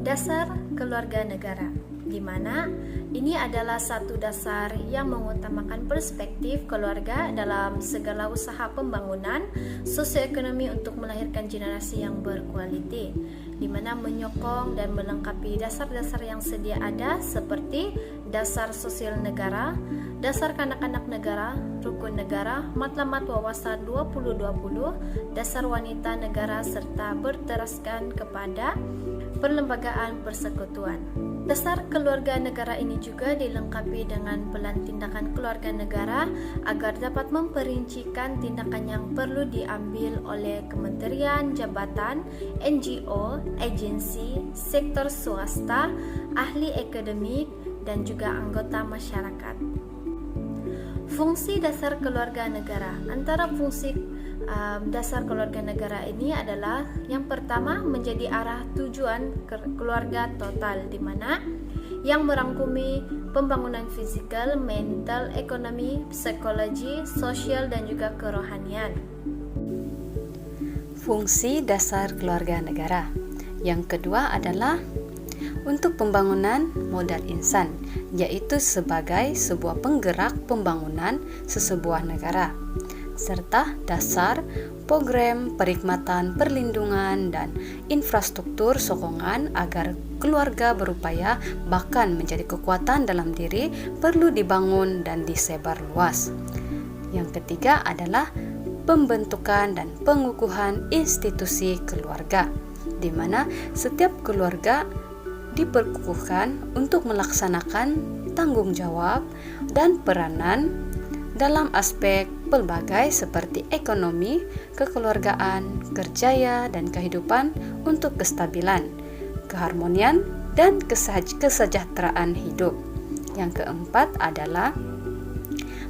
Dasar keluarga negara, di mana ini adalah satu dasar yang mengutamakan perspektif keluarga dalam segala usaha pembangunan sosioekonomi untuk melahirkan generasi yang berkualiti, di mana menyokong dan melengkapi dasar-dasar yang sedia ada seperti dasar sosial negara, dasar kanak-kanak negara, rukun negara, matlamat wawasan 2020, dasar wanita negara serta berteraskan kepada perlembagaan persekutuan. Dasar keluarga negara ini juga dilengkapi dengan pelan tindakan keluarga negara agar dapat memperincikan tindakan yang perlu diambil oleh kementerian, jabatan, NGO, agensi, sektor swasta, ahli akademik, dan juga anggota masyarakat. Fungsi dasar keluarga negara. Antara fungsi dasar keluarga negara ini adalah yang pertama menjadi arah tujuan keluarga total, di mana yang merangkumi pembangunan fisikal, mental, ekonomi, psikologi, sosial, dan juga kerohanian. Fungsi dasar keluarga negara. Yang kedua adalah untuk pembangunan modal insan, yaitu sebagai sebuah penggerak pembangunan sesebuah negara, serta dasar program perkhidmatan, perlindungan, dan infrastruktur sokongan agar keluarga berupaya bahkan menjadi kekuatan dalam diri perlu dibangun dan disebar luas. Yang ketiga adalah pembentukan dan pengukuhan institusi keluarga, di mana setiap keluarga diperkukuhkan untuk melaksanakan tanggung jawab dan peranan dalam aspek pelbagai seperti ekonomi, kekeluargaan, kerjaya, dan kehidupan untuk kestabilan, keharmonian, dan kesejahteraan hidup. Yang keempat adalah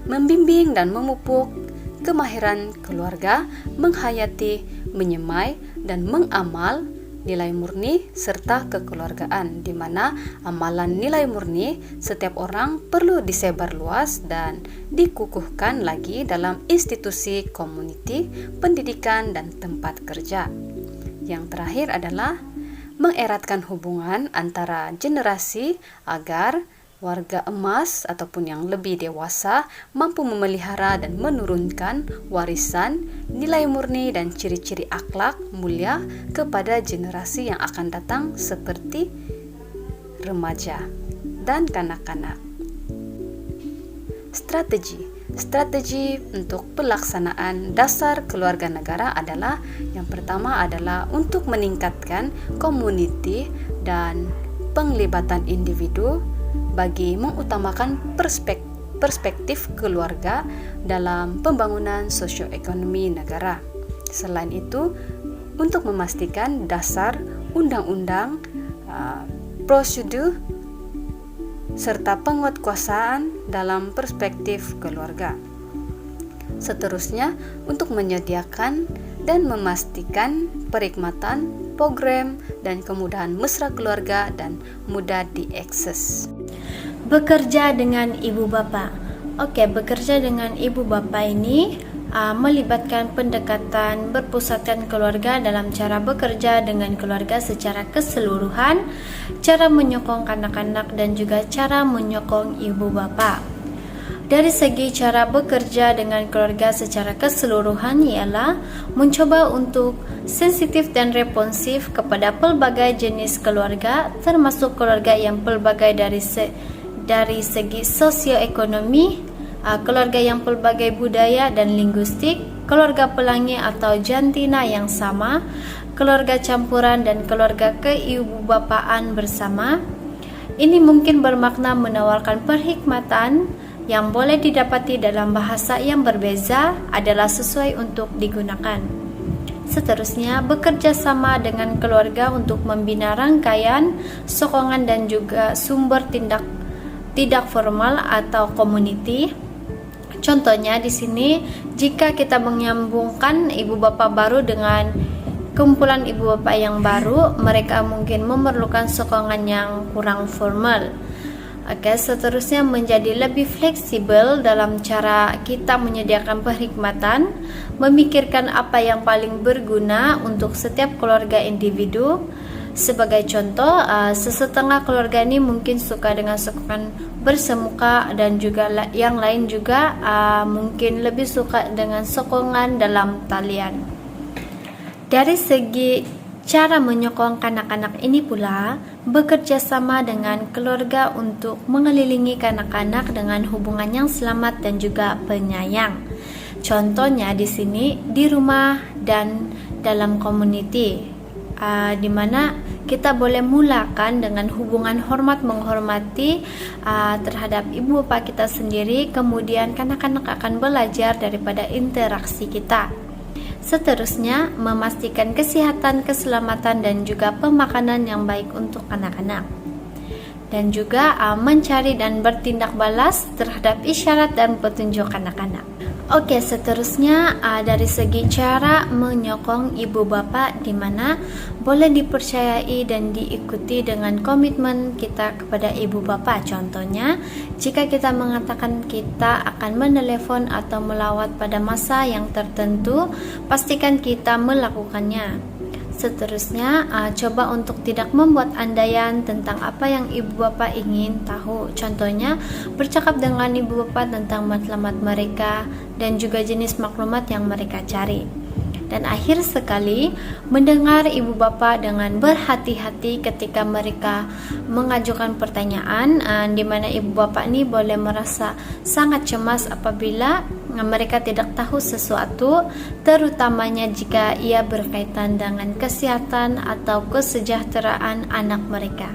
membimbing dan memupuk kemahiran keluarga, menghayati, menyemai, dan mengamal nilai murni serta kekeluargaan, di mana amalan nilai murni setiap orang perlu disebar luas dan dikukuhkan lagi dalam institusi, komuniti, pendidikan, dan tempat kerja. Yang terakhir adalah mengeratkan hubungan antara generasi agar warga emas ataupun yang lebih dewasa mampu memelihara dan menurunkan warisan nilai murni dan ciri-ciri akhlak mulia kepada generasi yang akan datang seperti remaja dan kanak-kanak. Strategi untuk pelaksanaan dasar keluarga negara adalah yang pertama adalah untuk meningkatkan community dan penglibatan individu bagi mengutamakan perspektif keluarga dalam pembangunan sosioekonomi negara. Selain itu, untuk memastikan dasar undang-undang, prosedur, serta penguatkuasaan dalam perspektif keluarga. Seterusnya, untuk menyediakan dan memastikan perkhidmatan, program, dan kemudahan mesra keluarga dan mudah diakses. Bekerja dengan ibu bapa. Bekerja dengan ibu bapa ini melibatkan pendekatan berpusatkan keluarga dalam cara bekerja dengan keluarga secara keseluruhan, cara menyokong kanak-kanak, dan juga cara menyokong ibu bapa. Dari segi cara bekerja dengan keluarga secara keseluruhan ialah mencoba untuk sensitif dan responsif kepada pelbagai jenis keluarga, termasuk keluarga yang pelbagai dari segi sosioekonomi, keluarga yang pelbagai budaya dan linguistik, keluarga pelangi atau jantina yang sama, keluarga campuran, dan keluarga keibubapaan bersama. Ini mungkin bermakna menawarkan perkhidmatan yang boleh didapati dalam bahasa yang berbeza adalah sesuai untuk digunakan. Seterusnya, bekerja sama dengan keluarga untuk membina rangkaian, sokongan, dan juga sumber tidak formal atau community. Contohnya di sini, jika kita menyambungkan ibu bapa baru dengan kumpulan ibu bapa yang baru, mereka mungkin memerlukan sokongan yang kurang formal. Seterusnya menjadi lebih fleksibel dalam cara kita menyediakan perkhidmatan, memikirkan apa yang paling berguna untuk setiap keluarga individu, Sebagai contoh, sesetengah keluarga ini mungkin suka dengan sokongan bersemuka, dan juga yang lain juga mungkin lebih suka dengan sokongan dalam talian. Dari segi cara menyokong kanak-kanak ini pula, bekerja sama dengan keluarga untuk mengelilingi kanak-kanak dengan hubungan yang selamat dan juga penyayang. Contohnya di sini, di rumah dan dalam komuniti, di mana kita boleh mulakan dengan hubungan hormat menghormati terhadap ibu bapak kita sendiri, kemudian kanak-kanak akan belajar daripada interaksi kita. Seterusnya, memastikan kesehatan, keselamatan, dan juga pemakanan yang baik untuk anak-anak. Dan juga mencari dan bertindak balas terhadap isyarat dan petunjuk anak-anak. Oke, seterusnya dari segi cara menyokong ibu bapak, di mana boleh dipercayai dan diikuti dengan komitmen kita kepada ibu bapak. Contohnya, jika kita mengatakan kita akan menelepon atau melawat pada masa yang tertentu, pastikan kita melakukannya. Seterusnya, coba untuk tidak membuat andaian tentang apa yang ibu bapak ingin tahu. Contohnya, bercakap dengan ibu bapak tentang matlamat mereka dan juga jenis maklumat yang mereka cari. Dan akhir sekali, mendengar ibu bapak dengan berhati-hati ketika mereka mengajukan pertanyaan, di mana ibu bapak ini boleh merasa sangat cemas apabila mereka tidak tahu sesuatu, terutamanya jika ia berkaitan dengan kesehatan atau kesejahteraan anak mereka.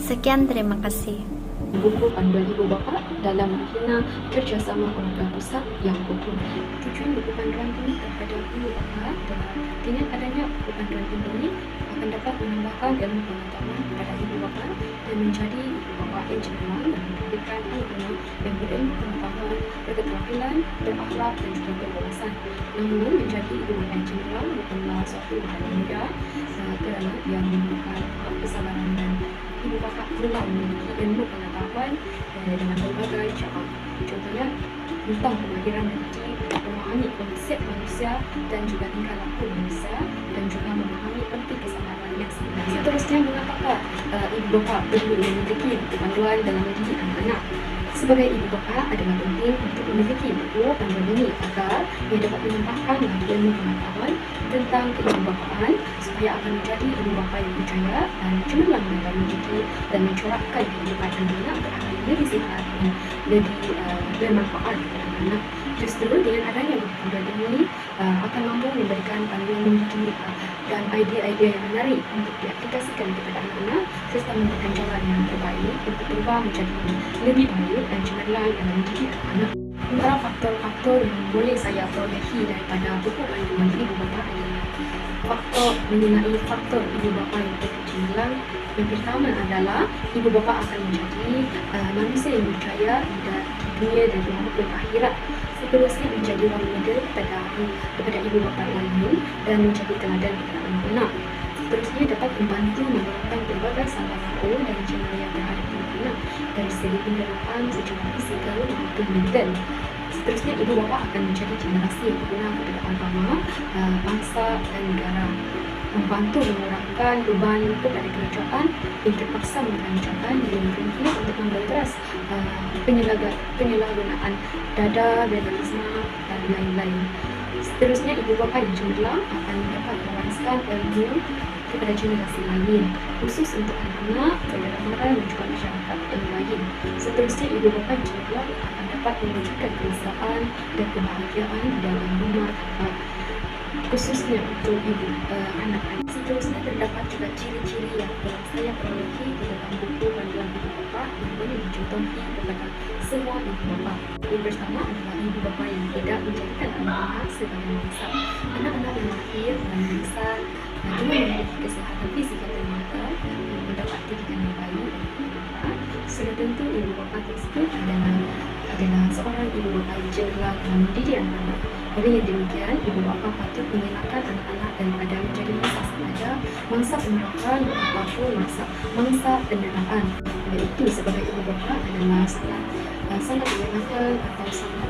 Sekian, terima kasih. Buku panduan ibu bapa dalam membina kerjasama keluarga pusat yang utuh. Tujuan buku panduan ini terhadap ibu bapa, dan dengan adanya buku panduan ini akan dapat menambahkan ilmu pengetahuan kepada ibu bapa dan menjadi ibu bapa yang cemerlang dan memberikan anak-anak yang berilmu pengetahuan, berketerampilan, berakhlak dan juga berwawasan. Namun menjadi ibu bapa yang cemerlang bukanlah suatu hal yang mudah, kerana yang memerlukan kesabaran, dan ibu bapa perlu memiliki ilmu pengetahuan dengan berbagai cara. Contohnya, tentang pemahiran mengerti, memahami konsep manusia dan juga tingkah laku manusia, dan juga memahami penting kesabaran yang sebenarnya. Seterusnya, mengapakah ibu bapa perlu memiliki panduan dalam mendidik anak-anak? Sebagai ibu bapa adalah penting untuk memiliki buku panduan ini agar ia dapat menambahkan ilmu pengetahuan tentang keibubapaan, supaya akan menjadi ibu bapa yang berjaya dan cemerlang dalam mendidik dan mencorakkan kehidupan anak-anak berakhir lebih sihat dan lebih bermanfaat kepada anak. Justru dengan adanya buku panduan ini akan mampu memberikan panduan mendidik dan idea-idea yang menarik untuk diaplikasikan kepada anak-anak, serta memberikan jalan yang terbaik untuk berubah menjadi lebih baik dan cemerlang dalam mendidik anak. Antara faktor-faktor yang boleh saya perolehi daripada buku panduan ibu bapa adalah faktor mengenai faktor ibu bapa yang cemerlang. Yang pertama adalah ibu bapa akan menjadi manusia yang berjaya di dunia dan maupun akhirat. Seterusnya, menjadi role model kepada ibu bapa lain dan menjadi teladan kepada anak-anak. Seterusnya, dapat membantu melakukan berbagai salah laku dan cemerlang terhadap anak-anak dari segi penderaan secara fizikal maupun mental. Seterusnya, ibu bapa akan menjadi generasi yang berguna kepada agama, bangsa dan negara, membantu mengurangkan beban kepada kerajaan yang terpaksa merancangkan dengan konflik untuk memberantas penyalahgunaan dada, radikalisme dan lain-lain. Seterusnya, ibu bapa yang cemerlang akan dapat mewariskan ilmu kepada generasi lain, khusus untuk anak-anak, saudara-mara dan juga masyarakat yang lain. Seterusnya, ibu bapa yang cemerlang akan dapat mewujudkan kemesraan dan kebahagiaan di dalam rumah tangga, khususnya untuk ibu anak-anak. Seterusnya, terdapat juga ciri-ciri yang telah saya perolehi di dalam buku panduan ibu bapa yang boleh dicontohi kepada semua ibu bapa. Yang pertama adalah ibu bapa yang tidak menjadikan anak-anak sebagai mangsa. Anak-anak yang lahir dan besar dengan memiliki kesehatan fisik dan mental yang mendapat didikan yang baik dari ibu bapa, sudah tentu ibu bapa tersebut adalah seorang ibu bapa yang cemerlang dalam mendidik anak-anak. Dengan demikian, ibu bapa patut mengelakkan anak-anak daripada menjadi mangsa sengaja, mangsa pemerahan ataupun mangsa penderaan. Oleh itu, sebagai ibu bapa adalah sangat dibenarkan atau sangat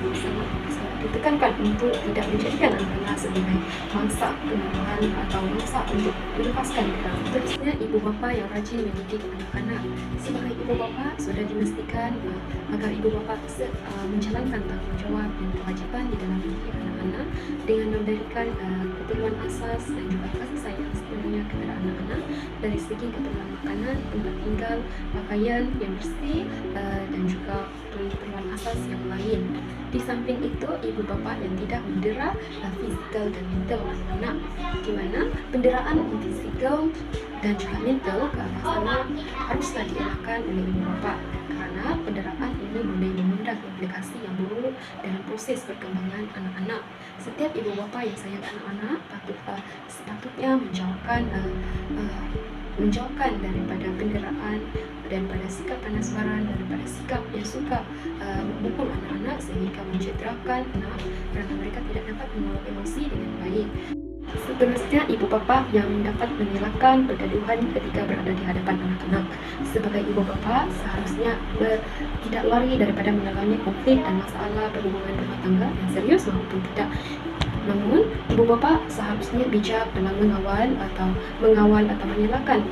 ditekankan untuk tidak menjadikan anak-anak sebagai mangsa penyuluhan atau mangsa untuk dilepaskan ke dalam. Terusnya, ibu bapa yang rajin mendidik anak-anak. Sebagai ibu bapa sudah dipastikan agar ibu bapa menjalankan tanggung jawab dan kewajiban di dalam mendidik anak-anak dengan memberikan keperluan asas dan juga kasih sayang sepenuhnya kepada anak-anak dari segi keperluan makanan, tempat tinggal, pakaian yang bersih, dan juga keperluan asas yang lain. Di samping itu, ibu bapa yang tidak mendera fisikal dan mental anak-anak, di mana penderaan fisikal dan juga mental ke arah sana haruslah dielakkan oleh ibu bapa, karena penderaan ini boleh mengundang implikasi yang buruk dalam proses perkembangan anak-anak. Setiap ibu bapa yang sayang anak-anak sepatutnya menjauhkan daripada penderaan, daripada sikap panas baran, daripada sikap yang suka memukul anak-anak sehingga mencederakan anak kerana mereka tidak dapat mengelola emosi dengan baik. Seterusnya, ibu bapa yang dapat mengelakkan pergaduhan ketika berada di hadapan anak-anak. Sebagai ibu bapa seharusnya tidak lari daripada mengalami konflik dan masalah perhubungan rumah tangga yang serius maupun tidak. Namun, ibu bapa seharusnya bijak dalam mengawal atau mengelakkan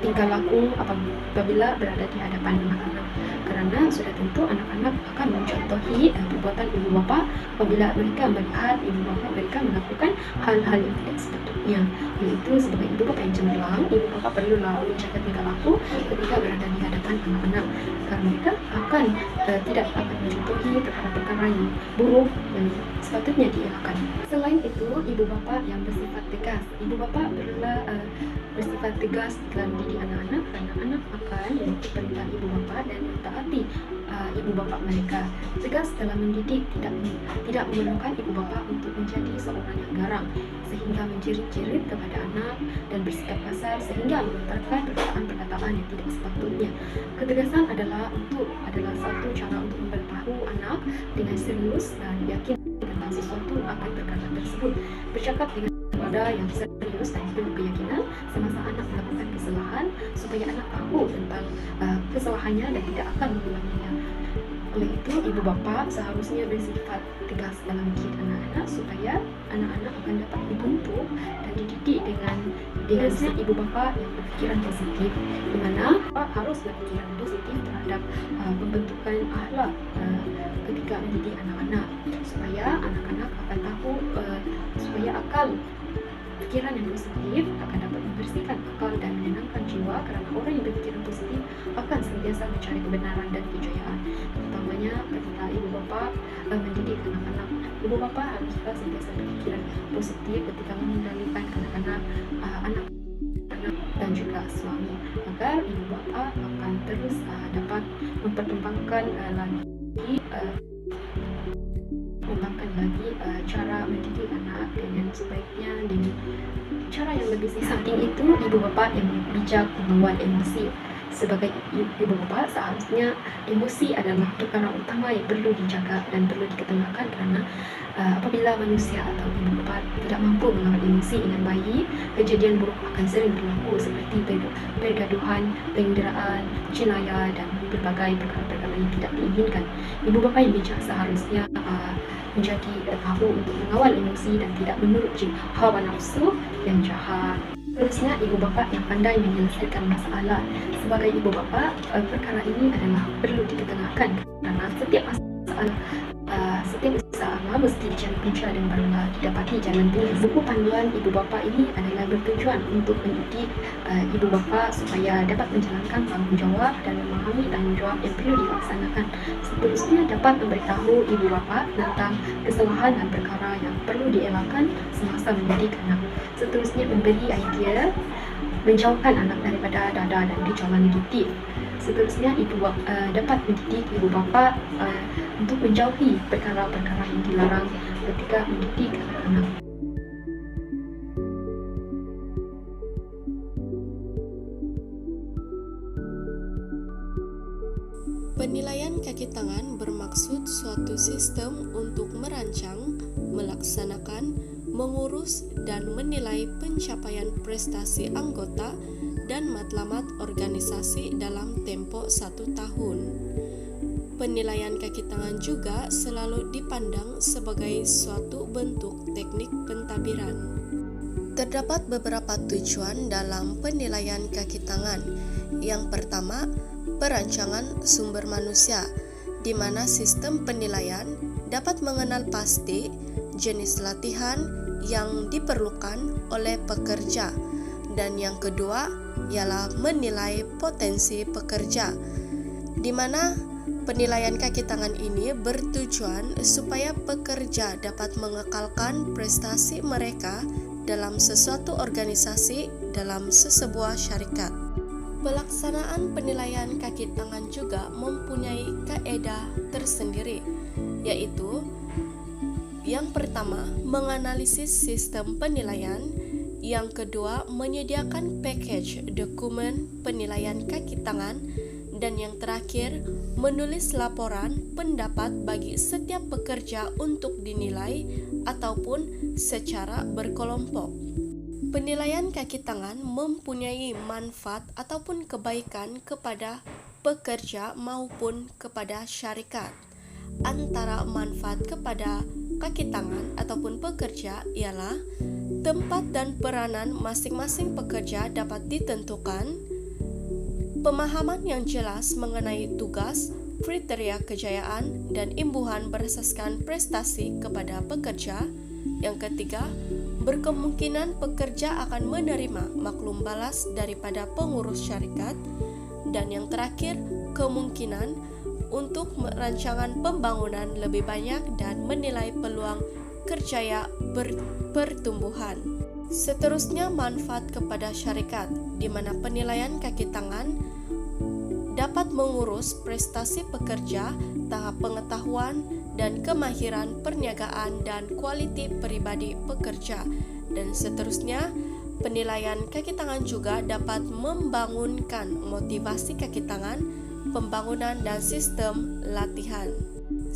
tingkah laku apabila berada di hadapan anak-anak, kerana sudah tentu anak-anak akan mencontohi perbuatan ibu bapa apabila mereka melihat ibu bapa mereka melakukan hal-hal yang tidak sepatutnya. Iaitu, sebagai ibu bapa yang cemerlang, ibu bapa perlulah menjaga tingkah laku ketika berada di hadapan anak-anak, kerana mereka tidak akan mencontohi perkara-perkara yang buruk yang sepatutnya dielakkan. Selain itu, ibu bapa yang bersifat tegas. Ibu bapa perlulah bersifat tegas dalam mendidik anak-anak, kerana anak akan mengikuti perintah ibu bapa dan mentaati ibu bapa mereka. Tegas dalam mendidik tidak memerlukan ibu bapa untuk menjadi seorang yang garang sehingga menjerit-jerit kepada anak dan bersikap kasar sehingga melontarkan perkataan-perkataan yang tidak sepatutnya. Ketegasan adalah satu cara untuk memberitahu anak dengan serius dan yakin tentang sesuatu akan perkara tersebut. Bercakap dengan nada yang serius dan penuh keyakinan semasa anak melakukan kesalahan supaya anak tahu tentang kesalahannya dan tidak akan mengulanginya. Oleh itu, ibu bapa seharusnya bersifat tegas dalam mendidik anak-anak supaya anak-anak akan dapat dibentuk dan dididik dengan ibu bapa yang berfikiran positif, di mana harus berfikiran positif terhadap pembentukan akhlak ketika mendidik anak-anak, supaya anak-anak akan tahu supaya akal pikiran yang positif akan dapat membersihkan akal dan menenangkan jiwa, kerana orang yang berfikiran positif akan sentiasa mencari kebenaran dan kejayaan, terutamanya ketika ibu bapa mendidik anak-anak. Ibu bapa haruslah sentiasa berfikiran positif ketika mengendalikan anak-anak dan juga suami, agar ibu bapa akan terus dapat memperkembangkan lagi cara mendidik anak dengan sebaiknya dengan cara yang lebih samping itu, ibu bapa yang bijak mengawal emosi. Sebagai ibu bapa seharusnya emosi adalah perkara utama yang perlu dijaga dan perlu diketengahkan, kerana apabila manusia atau ibu bapa tidak mampu mengawal emosi dengan baik, kejadian buruk akan sering berlaku seperti pergaduhan, penyanderaan, jenayah dan berbagai perkara-perkara yang tidak diinginkan. Ibu bapa yang bijak seharusnya menjadi tahu untuk mengawal emosi dan tidak menurut hawa nafsu yang jahat. Terusnya, ibu bapa yang pandai menyelesaikan masalah. Sebagai ibu bapa, perkara ini adalah perlu diketengahkan, kerana setiap masalah mesti dicari punca dan barulah didapati jalan tengah. Buku panduan ibu bapa ini adalah bertujuan untuk mendidik ibu bapa supaya dapat menjalankan tanggung jawab dan memahami tanggung jawab yang perlu dilaksanakan. Seterusnya, dapat memberitahu ibu bapa tentang kesalahan dan perkara yang perlu dielakkan semasa mendidik anak. Seterusnya, memberi idea menjauhkan anak daripada dada dan gejala negatif. Seterusnya, dapat mendidik ibu bapa untuk menjauhi perkara-perkara yang dilarang ketika mendidik anak-anak. Penilaian kaki tangan bermaksud suatu sistem untuk merancang, melaksanakan, mengurus, dan menilai pencapaian prestasi anggota dan matlamat organisasi dalam tempo 1 tahun. penilaian kaki tangan juga selalu dipandang sebagai suatu bentuk teknik pentadbiran. Terdapat beberapa tujuan dalam penilaian kaki tangan. Yang pertama, perancangan sumber manusia, di mana sistem penilaian dapat mengenal pasti jenis latihan yang diperlukan oleh pekerja. Dan yang kedua ialah menilai potensi pekerja, di mana penilaian kaki tangan ini bertujuan supaya pekerja dapat mengekalkan prestasi mereka dalam sesuatu organisasi dalam sesebuah syarikat. Pelaksanaan penilaian kaki tangan juga mempunyai kaedah tersendiri, yaitu yang pertama, menganalisis sistem penilaian. Yang kedua, menyediakan package dokumen penilaian kaki tangan. Dan yang terakhir, menulis laporan pendapat bagi setiap pekerja untuk dinilai ataupun secara berkelompok. Penilaian kaki tangan mempunyai manfaat ataupun kebaikan kepada pekerja maupun kepada syarikat. Antara manfaat kepada kaki tangan ataupun pekerja ialah tempat dan peranan masing-masing pekerja dapat ditentukan, pemahaman yang jelas mengenai tugas, kriteria kejayaan, dan imbuhan berasaskan prestasi kepada pekerja. Yang ketiga, berkemungkinan pekerja akan menerima maklum balas daripada pengurus syarikat. Dan yang terakhir, kemungkinan untuk rancangan pembangunan lebih banyak dan menilai peluang kerjaya pertumbuhan. Seterusnya, manfaat kepada syarikat, di mana penilaian kaki tangan dapat mengurus prestasi pekerja, tahap pengetahuan dan kemahiran perniagaan dan kualiti pribadi pekerja. Dan seterusnya, penilaian kaki tangan juga dapat membangunkan motivasi kaki tangan, pembangunan dan sistem latihan.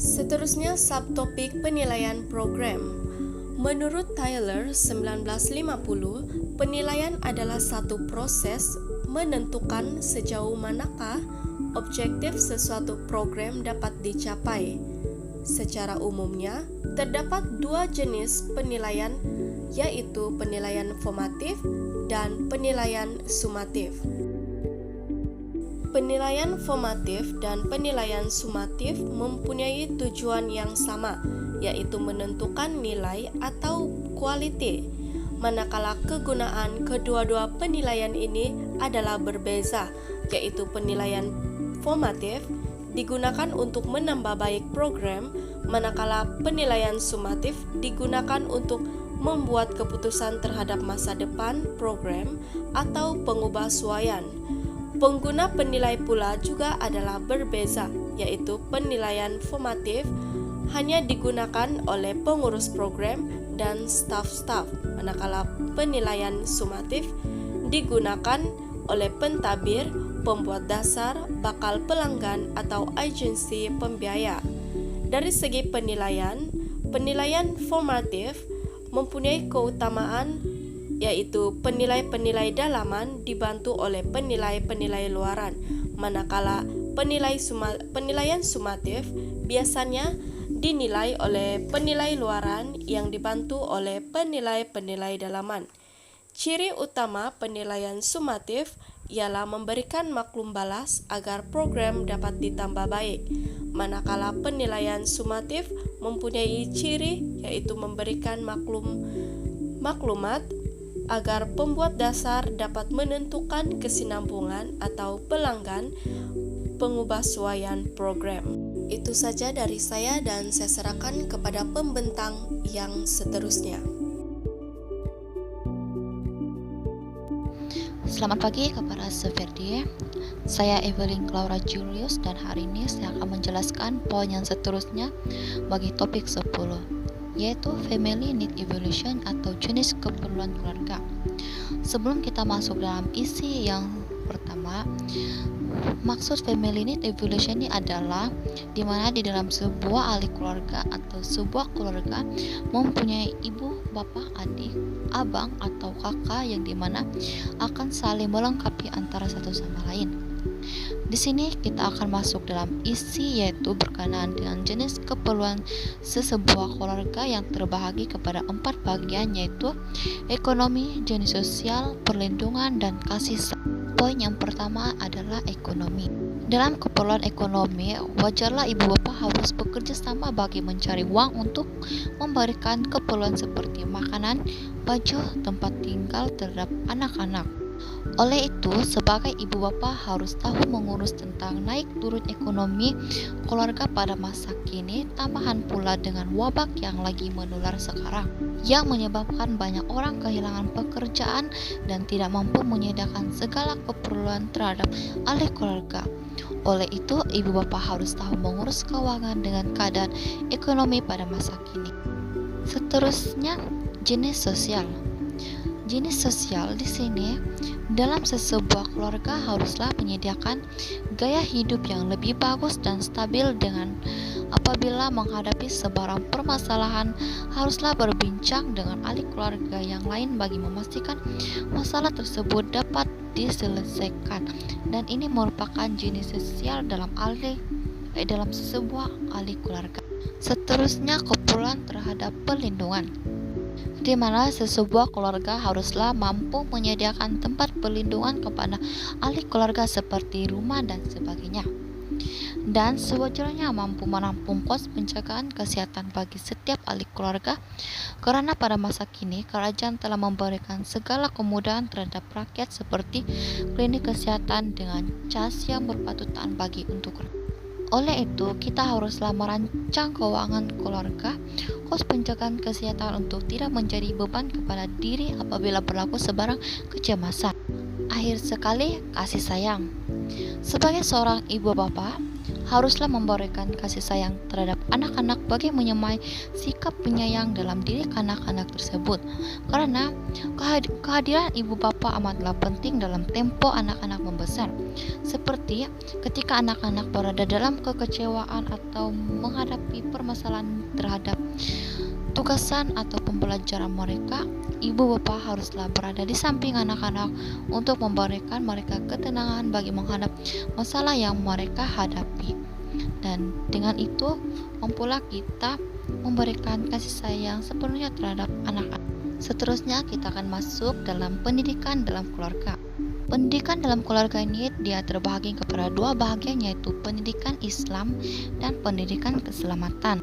Seterusnya, subtopik penilaian program. Menurut Tyler 1950, penilaian adalah satu proses menentukan sejauh manakah objektif sesuatu program dapat dicapai. Secara umumnya, terdapat dua jenis penilaian, yaitu penilaian formatif dan penilaian sumatif. Penilaian formatif dan penilaian sumatif mempunyai tujuan yang sama, yaitu menentukan nilai atau kualiti. Manakala kegunaan kedua-dua penilaian ini adalah berbeza, yaitu penilaian formatif digunakan untuk menambah baik program, manakala penilaian sumatif digunakan untuk membuat keputusan terhadap masa depan program atau pengubahsuaian. Pengguna penilai pula juga adalah berbeza, yaitu penilaian formatif hanya digunakan oleh pengurus program dan staf-staf, manakala penilaian sumatif digunakan oleh pentadbir, pembuat dasar, bakal pelanggan, atau agensi pembiaya. Dari segi penilaian formatif mempunyai keutamaan, yaitu penilai-penilai dalaman dibantu oleh penilai-penilai luaran, manakala penilaian sumatif biasanya dinilai oleh penilai luaran yang dibantu oleh penilai-penilai dalaman. Ciri utama penilaian sumatif ialah memberikan maklum balas agar program dapat ditambah baik, manakala penilaian sumatif mempunyai ciri yaitu memberikan maklumat agar pembuat dasar dapat menentukan kesinambungan atau pelanggan pengubahsuaian program. Itu saja dari saya dan saya serahkan kepada pembentang yang seterusnya. Selamat pagi kepada Severdi. Saya Evelyn Claura Julius dan hari ini saya akan menjelaskan poin yang seterusnya bagi topik 10, yaitu Family Need Evaluation atau jenis keperluan keluarga. Sebelum kita masuk dalam isi yang pertama, maksud Family Need Evaluation ini adalah di mana di dalam sebuah ahli keluarga atau sebuah keluarga mempunyai ibu, bapak, adik, abang atau kakak yang dimana akan saling melengkapi antara satu sama lain. Di sini kita akan masuk dalam isi, yaitu berkenaan dengan jenis keperluan sesebuah keluarga yang terbagi kepada 4 bagian, yaitu ekonomi, jenis sosial, perlindungan, dan kasih sayang. Poin yang pertama adalah ekonomi. Dalam keperluan ekonomi, wajarlah ibu bapak harus bekerja sama bagi mencari uang untuk memberikan keperluan seperti makanan, baju, tempat tinggal terhadap anak-anak. Oleh itu, sebagai ibu bapak harus tahu mengurus tentang naik turun ekonomi keluarga pada masa kini, tambahan pula dengan wabah yang lagi menular sekarang, yang menyebabkan banyak orang kehilangan pekerjaan dan tidak mampu menyediakan segala keperluan terhadap ahli keluarga. Oleh itu, ibu bapak harus tahu mengurus keuangan dengan keadaan ekonomi pada masa kini. Seterusnya, jenis sosial. Jenis sosial di sini dalam sebuah keluarga haruslah menyediakan gaya hidup yang lebih bagus dan stabil dengan apabila menghadapi sebarang permasalahan haruslah berbincang dengan ahli keluarga yang lain bagi memastikan masalah tersebut dapat diselesaikan, dan ini merupakan jenis sosial dalam sebuah ahli keluarga. Seterusnya, keperluan terhadap perlindungan, di mana sesebuah keluarga haruslah mampu menyediakan tempat perlindungan kepada ahli keluarga seperti rumah dan sebagainya, dan sewajarnya mampu menampung kos penjagaan kesehatan bagi setiap ahli keluarga, karena pada masa kini kerajaan telah memberikan segala kemudahan terhadap rakyat seperti klinik kesehatan dengan cas yang berpatutan bagi untuk rakyat. Oleh itu, kita haruslah merancang keuangan keluarga, kos penjagaan kesehatan untuk tidak menjadi beban kepada diri apabila berlaku sebarang kecemasan. Akhir sekali, kasih sayang. Sebagai seorang ibu bapak, haruslah memberikan kasih sayang terhadap anak-anak bagi menyemai sikap penyayang dalam diri anak-anak tersebut, karena kehadiran ibu bapak amatlah penting dalam tempo anak-anak membesar, seperti ketika anak-anak berada dalam kekecewaan atau menghadapi permasalahan terhadap tugasan atau pembelajaran mereka. Ibu bapak haruslah berada di samping anak-anak untuk memberikan mereka ketenangan bagi menghadap masalah yang mereka hadapi, dan dengan itu mampulah kita memberikan kasih sayang sepenuhnya terhadap anak-anak. Seterusnya, kita akan masuk dalam pendidikan dalam keluarga. Pendidikan dalam keluarga ini dia terbagi kepada 2 bagian, yaitu pendidikan Islam dan pendidikan keselamatan.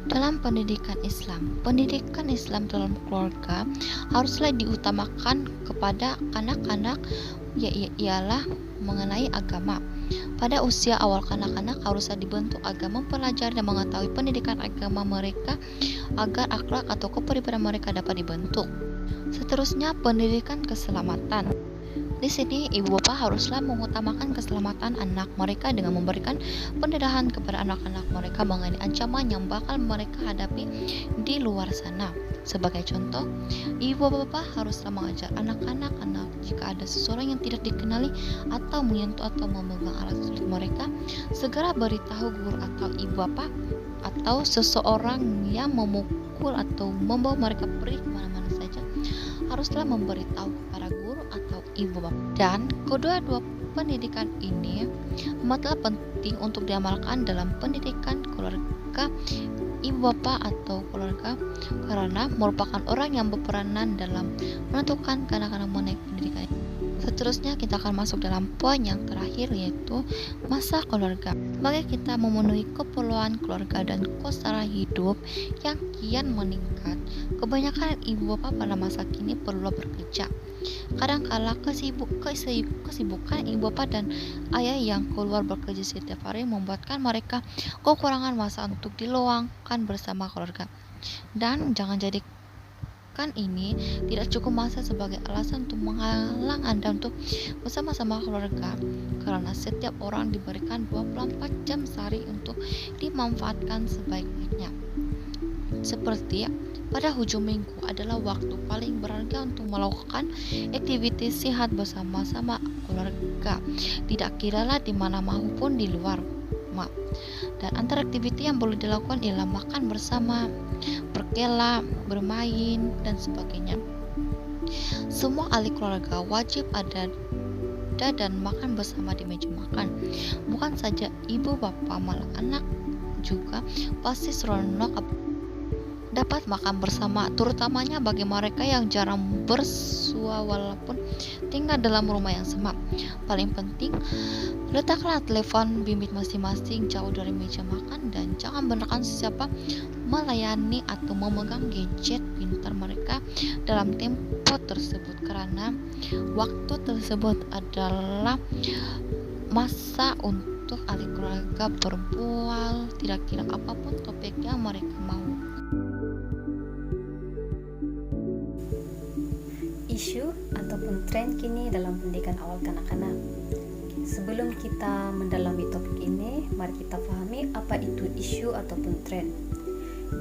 Dalam pendidikan Islam dalam keluarga haruslah diutamakan kepada anak-anak, ialah mengenai agama. Pada usia awal kanak-kanak haruslah dibentuk agar mempelajari dan mengetahui pendidikan agama mereka agar akhlak atau kepribadian mereka dapat dibentuk. Seterusnya, pendidikan keselamatan. Di sini, ibu bapak haruslah mengutamakan keselamatan anak mereka dengan memberikan pendedahan kepada anak-anak mereka mengenai ancaman yang bakal mereka hadapi di luar sana. Sebagai contoh, ibu bapak haruslah mengajar anak-anak jika ada seseorang yang tidak dikenali atau menyentuh atau memegang alat sulit mereka, segera beritahu guru atau ibu bapak, atau seseorang yang memukul atau membawa mereka pergi kemana-mana saja haruslah memberitahu kepada guru atau ibu bapak. Dan kedua-dua pendidikan ini amatlah penting untuk diamalkan dalam pendidikan keluarga ibu bapak atau keluarga, karena merupakan orang yang berperanan dalam menentukan kanak-kanak menaik pendidikan. Seterusnya, kita akan masuk dalam poin yang terakhir, yaitu masa keluarga. Bagi kita memenuhi keperluan keluarga dan kos-sara hidup yang kian meningkat, kebanyakan ibu bapak pada masa kini perlu bekerja. Kadangkala kesibukan ibu bapak dan ayah yang keluar bekerja setiap hari membuatkan mereka kekurangan masa untuk diluangkan bersama keluarga. Dan jangan jadikan ini tidak cukup masa sebagai alasan untuk menghalang Anda untuk bersama-sama keluarga, karena setiap orang diberikan 24 jam sehari untuk dimanfaatkan sebaik-baiknya. Seperti pada hujung minggu adalah waktu paling berharga untuk melakukan aktivitas sehat bersama-sama keluarga, tidak kiralah di mana maupun di luar rumah. Dan antara aktiviti yang boleh dilakukan ialah makan bersama, berkelak, bermain, dan sebagainya. Semua ahli keluarga wajib ada berbeda dan makan bersama di meja makan. Bukan saja ibu bapak, malah anak juga pasti seronok dapat makan bersama, terutamanya bagi mereka yang jarang bersua walaupun tinggal dalam rumah yang sama. Paling penting, letaklah telepon bimbit masing-masing jauh dari meja makan dan jangan benarkan siapa melayani atau memegang gadget pintar mereka dalam tempo tersebut, karena waktu tersebut adalah masa untuk ahli keluarga berbual kira-kira apapun topik yang mereka mau. Isu ataupun tren kini dalam pendidikan awal kanak-kanak. Sebelum kita mendalami topik ini, mari kita pahami apa itu isu ataupun tren.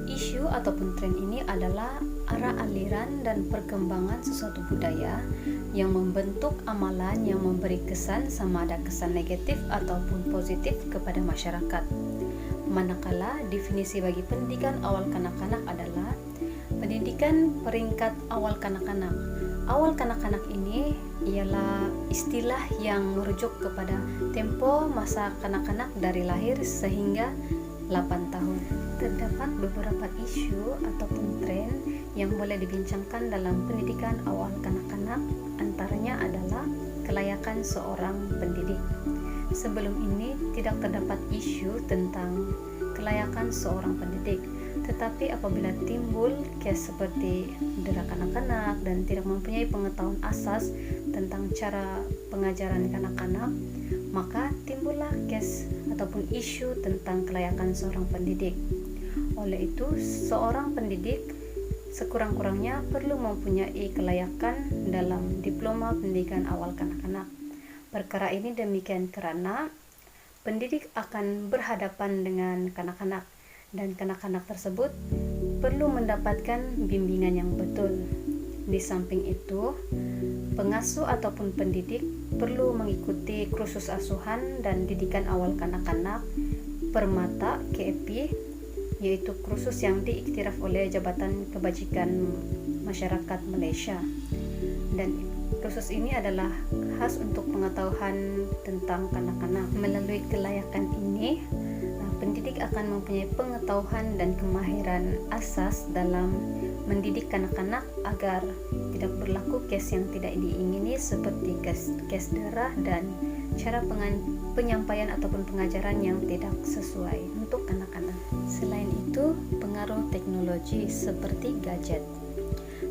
Isu ataupun tren ini adalah arah aliran dan perkembangan sesuatu budaya yang membentuk amalan yang memberi kesan, sama ada kesan negatif ataupun positif kepada masyarakat. Manakala definisi bagi pendidikan awal kanak-kanak adalah pendidikan peringkat awal kanak-kanak. Awal kanak-kanak ini ialah istilah yang merujuk kepada tempo masa kanak-kanak dari lahir sehingga 8 tahun. Terdapat beberapa isu ataupun tren yang boleh dibincangkan dalam pendidikan awal kanak-kanak, antaranya adalah kelayakan seorang pendidik. Sebelum ini tidak terdapat isu tentang kelayakan seorang pendidik. Tetapi apabila timbul kes seperti dera kanak-kanak dan tidak mempunyai pengetahuan asas tentang cara pengajaran kanak-kanak, maka timbullah kes ataupun isu tentang kelayakan seorang pendidik. Oleh itu, seorang pendidik sekurang-kurangnya perlu mempunyai kelayakan dalam diploma pendidikan awal kanak-kanak. Perkara ini demikian karena pendidik akan berhadapan dengan kanak-kanak, dan kanak-kanak tersebut perlu mendapatkan bimbingan yang betul. Di samping itu, pengasuh ataupun pendidik perlu mengikuti kursus asuhan dan didikan awal kanak-kanak Permata KEP, yaitu kursus yang diiktiraf oleh Jabatan Kebajikan Masyarakat Malaysia. Dan kursus ini adalah khas untuk pengetahuan tentang kanak-kanak. Melalui kelayakan ini, pendidik akan mempunyai pengetahuan dan kemahiran asas dalam mendidik kanak-kanak agar tidak berlaku kes yang tidak diingini seperti kes dera dan cara penyampaian ataupun pengajaran yang tidak sesuai untuk anak-anak. Selain itu, pengaruh teknologi seperti gadget.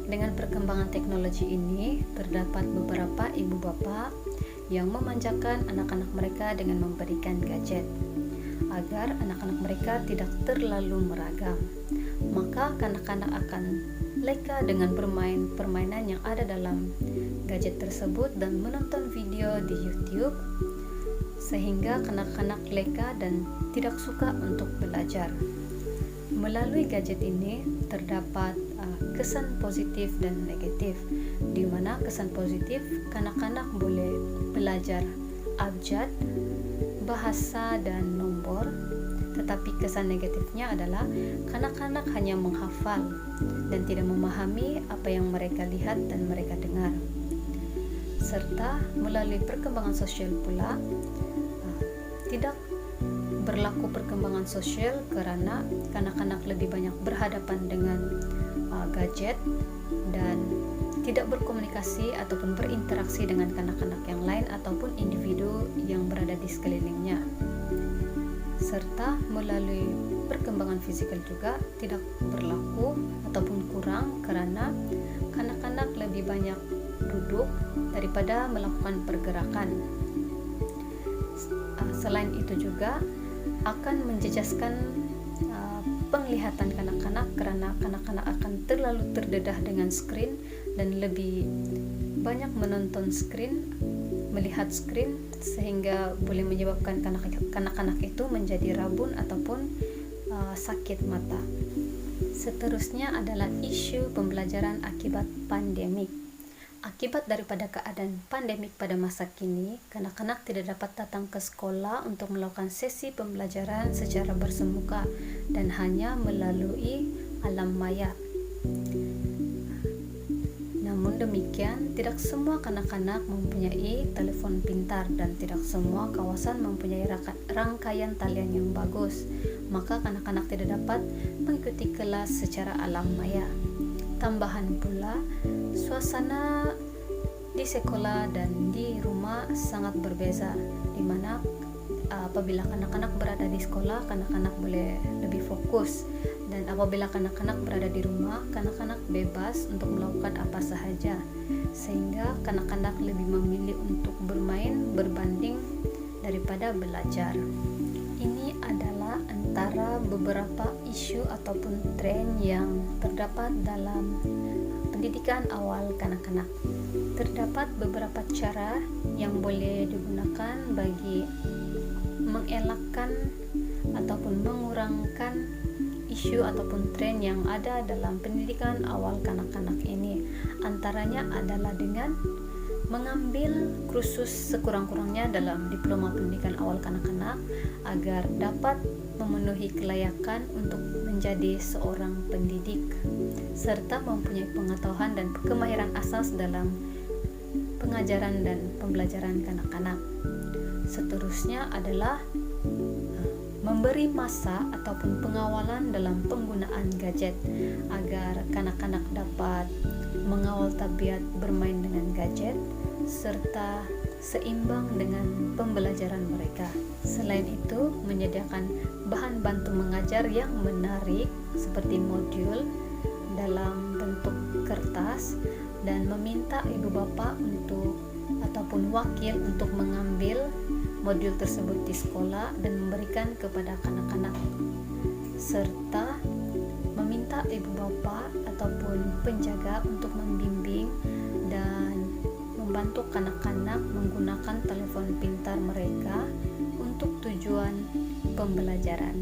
Dengan perkembangan teknologi ini, terdapat beberapa ibu bapa yang memanjakan anak-anak mereka dengan memberikan gadget agar anak-anak mereka tidak terlalu meragam. Maka kanak-kanak akan leka dengan bermain permainan yang ada dalam gadget tersebut dan menonton video di YouTube, sehingga kanak-kanak leka dan tidak suka untuk belajar. Melalui gadget ini terdapat kesan positif dan negatif, di mana kesan positif kanak-kanak boleh belajar abjad, bahasa dan nombor, tetapi kesan negatifnya adalah kanak-kanak hanya menghafal dan tidak memahami apa yang mereka lihat dan mereka dengar. Serta melalui perkembangan sosial pula, tidak berlaku perkembangan sosial karena kanak-kanak lebih banyak berhadapan dengan gadget dan tidak berkomunikasi ataupun berinteraksi dengan kanak-kanak yang lain ataupun individu yang berada di sekelilingnya. Serta melalui perkembangan fisikal juga tidak berlaku ataupun kurang karena kanak-kanak lebih banyak duduk daripada melakukan pergerakan. Selain itu juga akan menjejaskan penglihatan kanak-kanak karena kanak-kanak akan terlalu terdedah dengan skrin dan lebih banyak menonton skrin, melihat skrin, sehingga boleh menyebabkan kanak-kanak itu menjadi rabun ataupun sakit mata. Seterusnya adalah isu pembelajaran akibat pandemik. Akibat daripada keadaan pandemik pada masa kini, kanak-kanak tidak dapat datang ke sekolah untuk melakukan sesi pembelajaran secara bersemuka dan hanya melalui alam maya. Namun Namun demikian, tidak semua kanak-kanak mempunyai telepon pintar dan tidak semua kawasan mempunyai rangkaian talian yang bagus. Maka kanak-kanak tidak dapat mengikuti kelas secara alam maya. Tambahan pula, suasana di sekolah dan di rumah sangat berbeza, di mana apabila kanak-kanak berada di sekolah, kanak-kanak boleh lebih fokus, dan apabila kanak-kanak berada di rumah, kanak-kanak bebas untuk melakukan apa sahaja, sehingga kanak-kanak lebih memilih untuk bermain berbanding daripada belajar. Ini adalah antara beberapa isu ataupun tren yang terdapat dalam pendidikan awal kanak-kanak. Terdapat beberapa cara yang boleh digunakan bagi mengelakkan ataupun mengurangkan isu ataupun tren yang ada dalam pendidikan awal kanak-kanak ini. Antaranya adalah dengan mengambil kursus sekurang-kurangnya dalam diploma pendidikan awal kanak-kanak agar dapat memenuhi kelayakan untuk menjadi seorang pendidik serta mempunyai pengetahuan dan kemahiran asas dalam pengajaran dan pembelajaran kanak-kanak. Seterusnya adalah memberi masa ataupun pengawalan dalam penggunaan gadget agar kanak-kanak dapat mengawal tabiat bermain dengan gadget serta seimbang dengan pembelajaran mereka. Selain itu, menyediakan bahan bantu mengajar yang menarik seperti modul dalam bentuk kertas dan meminta ibu bapa untuk ataupun wakil untuk mengambil modul tersebut di sekolah dan memberikan kepada kanak-kanak, serta meminta ibu bapa ataupun penjaga untuk membimbing dan membantu kanak-kanak menggunakan telepon pintar mereka untuk tujuan pembelajaran.